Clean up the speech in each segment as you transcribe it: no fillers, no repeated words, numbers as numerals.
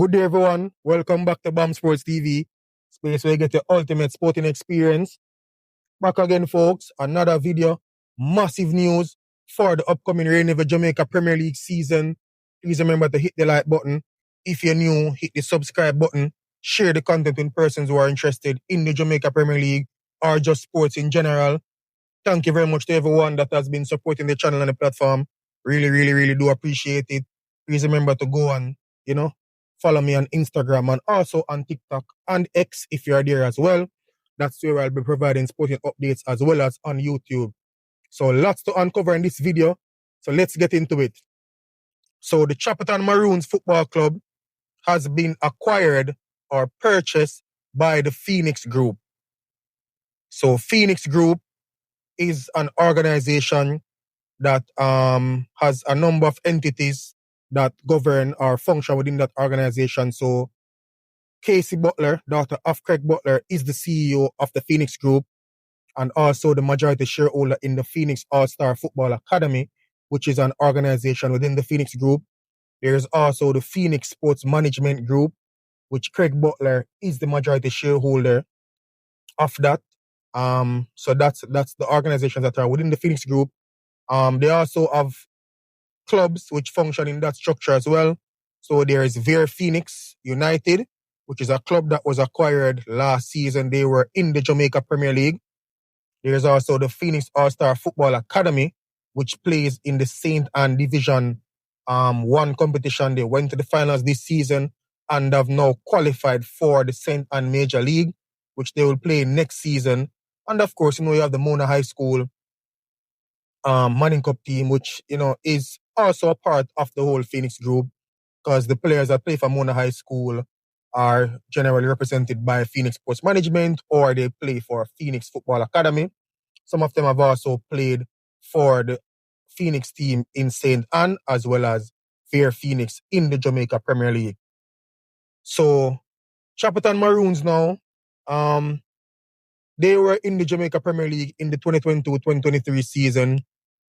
Good day, everyone. Welcome back to BAM Sports TV, space where you get your ultimate sporting experience. Back again, folks. Another video. Massive news for the upcoming reign of the Jamaica Premier League season. Please remember to hit the like button. If you're new, hit the subscribe button. Share the content with persons who are interested in the Jamaica Premier League or just sports in general. Thank you very much to everyone that has been supporting the channel and the platform. Really do appreciate it. Please remember to go and, follow me on Instagram and also on TikTok and X if you are there as well. That's where I'll be providing sporting updates as well as on YouTube. So lots to uncover in this video. So let's get into it. So the Chapleton Maroons Football Club has been acquired or purchased by the Phoenix Group. So Phoenix Group is an organization that has a number of entities that govern or function within that organization. So Casey Butler, daughter of Craig Butler, is the CEO of the Phoenix Group and also the majority shareholder in the Phoenix All-Star Football Academy, which is an organization within the Phoenix Group. There is also the Phoenix Sports Management Group, which Craig Butler is the majority shareholder of that. So that's the organizations that are within the Phoenix Group. They also have clubs which function in that structure as well. So there is Ver Phoenix United, which is a club that was acquired last season. They were in the Jamaica Premier League. There's also the Phoenix All-Star Football Academy, which plays in the St. Anne Division 1 competition. They went to the finals this season and have now qualified for the St. Anne Major League, which they will play next season. And of course, you have the Mona High School Manning Cup team, which, is also a part of the whole Phoenix Group, because the players that play for Mona High School are generally represented by Phoenix Sports Management or they play for Phoenix Football Academy. Some of them have also played for the Phoenix team in St. Anne as well as Fair Phoenix in the Jamaica Premier League. So Chapleton Maroons now, they were in the Jamaica Premier League in the 2022-2023 season.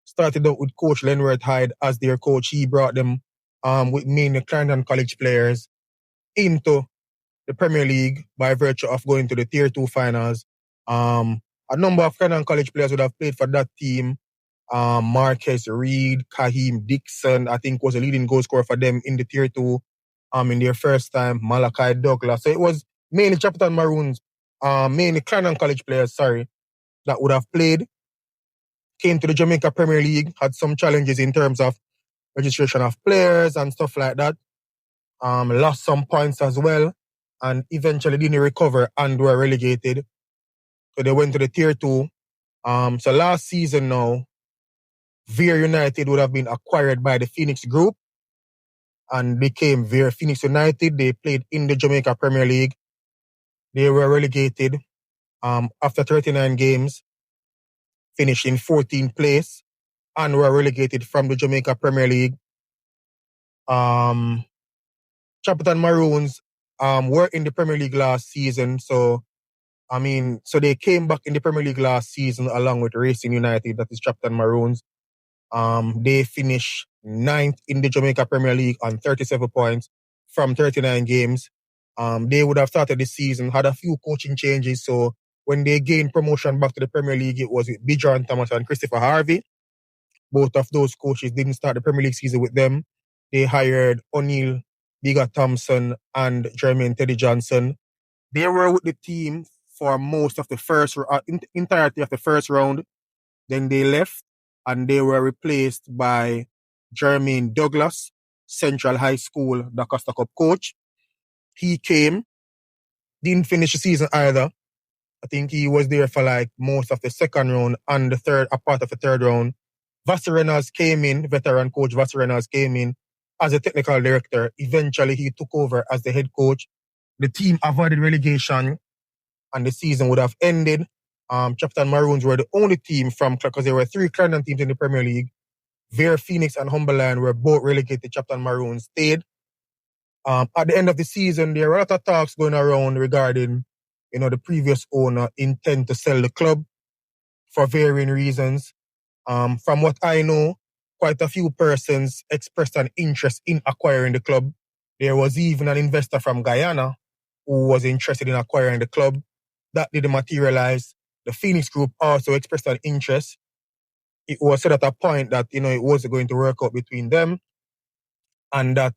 Started out with Coach Lenworth Hyde as their coach. He brought them with mainly Clarendon College players into the Premier League by virtue of going to the Tier 2 finals. A number of Clarendon College players would have played for that team. Marcus Reed, Kaheem Dixon, I think was a leading goal scorer for them in the Tier 2 in their first time. Malachi Douglas. So it was mainly Chapleton Maroons, mainly Clarendon College players, that would have played. Came to the Jamaica Premier League, had some challenges in terms of registration of players and stuff like that. Lost some points as well, and eventually didn't recover and were relegated. So they went to the Tier 2. So last season now, Ver United would have been acquired by the Phoenix Group and became Ver Phoenix United. They played in the Jamaica Premier League. They were relegated after 39 games. Finished in 14th place and were relegated from the Jamaica Premier League. Chapleton Maroons were in the Premier League last season. So they came back in the Premier League last season along with Racing United, that is Chapleton Maroons. They finished 9th in the Jamaica Premier League on 37 points from 39 games. They would have started the season, had a few coaching changes, so when they gained promotion back to the Premier League, it was with Bijan Thomas and Christopher Harvey. Both of those coaches didn't start the Premier League season with them. They hired O'Neill, Bigger Thompson, and Jermaine Teddy Johnson. They were with the team for most of the entirety of the first round. Then they left, and they were replaced by Jermaine Douglas, Central High School, the Costa Cup coach. He came, didn't finish the season either. I think he was there for most of the second round and a part of the third round. Vassy Reynolds came in, veteran coach Vassy Reynolds came in as a technical director. Eventually, he took over as the head coach. The team avoided relegation and the season would have ended. Chapleton Maroons were the only team because there were 3 Clarendon teams in the Premier League. Ver Phoenix and Humberland were both relegated. Chapleton Maroons stayed. At the end of the season, there were a lot of talks going around regarding the previous owner intend to sell the club for varying reasons. From what I know, quite a few persons expressed an interest in acquiring the club. There was even an investor from Guyana who was interested in acquiring the club. That didn't materialize. The Phoenix Group also expressed an interest. It was said at a point that, it wasn't going to work out between them, and that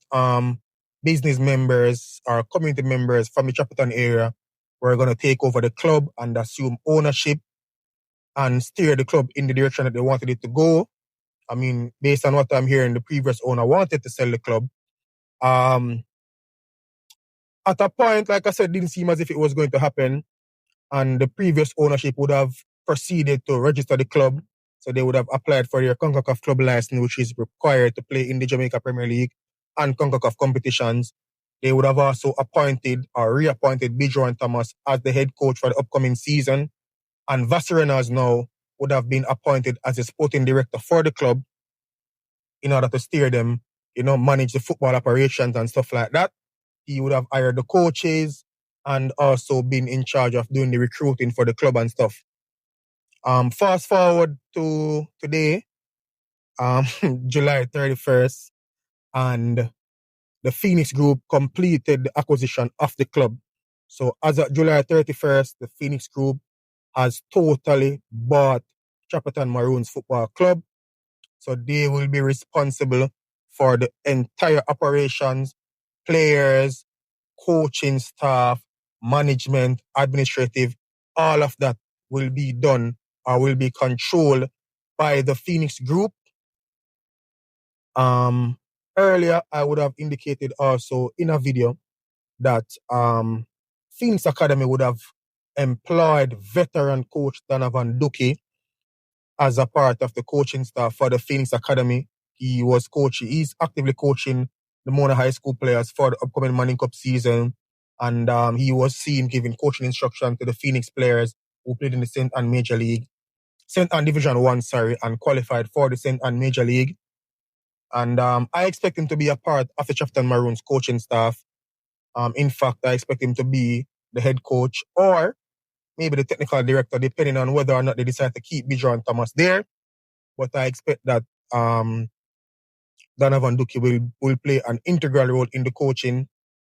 business members or community members from the Chapleton area were going to take over the club and assume ownership and steer the club in the direction that they wanted it to go. I mean, based on what I'm hearing, the previous owner wanted to sell the club. At a point, like I said, it didn't seem as if it was going to happen, and the previous ownership would have proceeded to register the club. So they would have applied for their CONCACAF club license, which is required to play in the Jamaica Premier League and CONCACAF competitions. They would have also appointed or reappointed Bidjo Thomas as the head coach for the upcoming season. And Vassarinas now would have been appointed as a sporting director for the club in order to steer them, manage the football operations and stuff like that. He would have hired the coaches and also been in charge of doing the recruiting for the club and stuff. Fast forward to today, July 31st, and the Phoenix Group completed the acquisition of the club. So as of July 31st, the Phoenix Group has totally bought Chapelton Maroons Football Club. So they will be responsible for the entire operations, players, coaching staff, management, administrative, all of that will be done or will be controlled by the Phoenix Group. Earlier, I would have indicated also in a video that Phoenix Academy would have employed veteran coach Donovan Duque as a part of the coaching staff for the Phoenix Academy. He's actively coaching the Mona High School players for the upcoming Manning Cup season. And he was seen giving coaching instruction to the Phoenix players who played in the St. Anne Major League. St. Anne Division 1, and qualified for the St. Anne Major League. And I expect him to be a part of the Chapleton Maroons coaching staff. In fact, I expect him to be the head coach or maybe the technical director, depending on whether or not they decide to keep Bidjo Thomas there. But I expect that Donovan Duque will play an integral role in the coaching.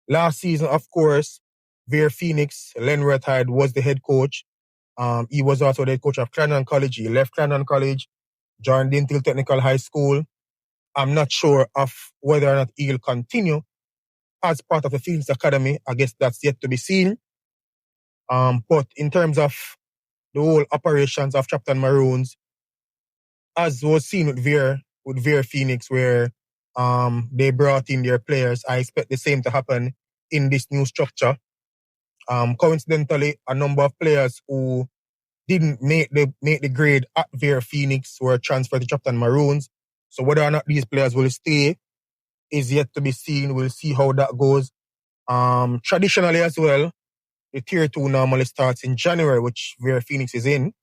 Last season, of course, Vere Phoenix, Lenworth Hyde was the head coach. He was also the head coach of Clarendon College. He left Clarendon College, joined Dintil Technical High School. I'm not sure of whether or not he'll continue as part of the Phoenix Academy. I guess that's yet to be seen. But in terms of the whole operations of Chapleton Maroons, as was seen with Vere Phoenix, where they brought in their players, I expect the same to happen in this new structure. Coincidentally, a number of players who didn't make the grade at Vere Phoenix were transferred to Chapleton Maroons. So whether or not these players will stay is yet to be seen. We'll see how that goes. Traditionally as well, the Tier 2 normally starts in January, which Vere Phoenix is in.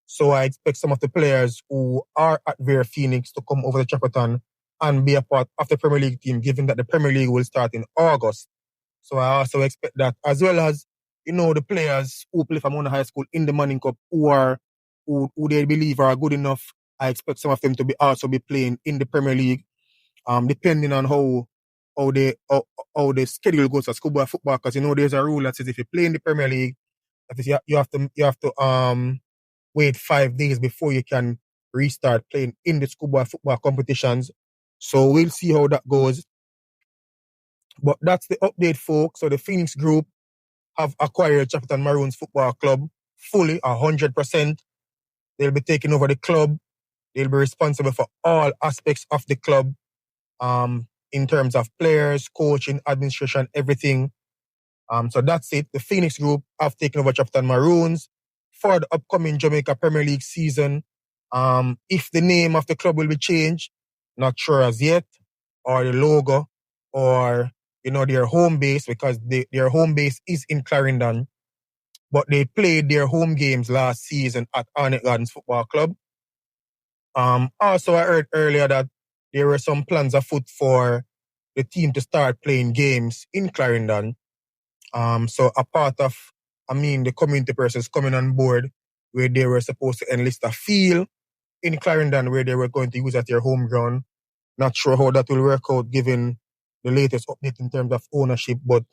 So I expect some of the players who are at Vere Phoenix to come over to Chapleton and be a part of the Premier League team, given that the Premier League will start in August. So I also expect that, as well as, the players who play for Mona High School in the Manning Cup who they believe are good enough. I expect some of them to also be playing in the Premier League, depending on how the schedule goes for schoolboy football. Because there's a rule that says if you play in the Premier League, that is you have to wait 5 days before you can restart playing in the schoolboy football competitions. So we'll see how that goes. But that's the update, folks. So the Phoenix Group have acquired Chapleton Maroons Football Club fully, 100%. They'll be taking over the club. They'll be responsible for all aspects of the club, in terms of players, coaching, administration, everything. So that's it. The Phoenix Group have taken over Chapleton Maroons for the upcoming Jamaica Premier League season. If the name of the club will be changed, not sure as yet, or the logo, or their home base, because their home base is in Clarendon, but they played their home games last season at Arnett Gardens Football Club. Also, I heard earlier that there were some plans afoot for the team to start playing games in Clarendon. So a part of, the community persons coming on board, where they were supposed to enlist a field in Clarendon where they were going to use at their home ground. Not sure how that will work out given the latest update in terms of ownership. But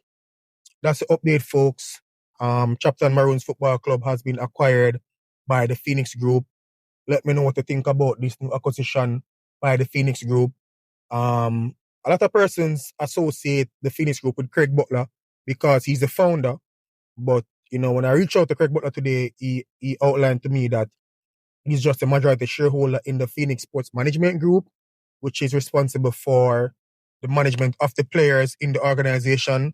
that's the update, folks. Chapleton Maroons Football Club has been acquired by the Phoenix Group. Let me know what you think about this new acquisition by the Phoenix Group. A lot of persons associate the Phoenix Group with Craig Butler because he's the founder. But, when I reached out to Craig Butler today, he outlined to me that he's just a majority shareholder in the Phoenix Sports Management Group, which is responsible for the management of the players in the organization.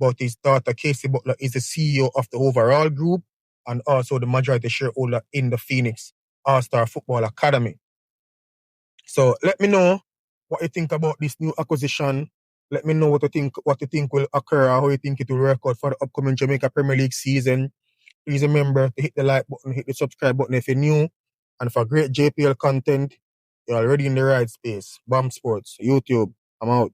But his daughter, Casey Butler, is the CEO of the overall group and also the majority shareholder in the Phoenix All-Star Football Academy. So let me know what you think about this new acquisition. Let me know what you think will occur or how you think it will work out for the upcoming Jamaica Premier League season. Please remember to hit the like button, hit the subscribe button if you're new. And for great JPL content, you're already in the right space. BAM Sports, YouTube. I'm out.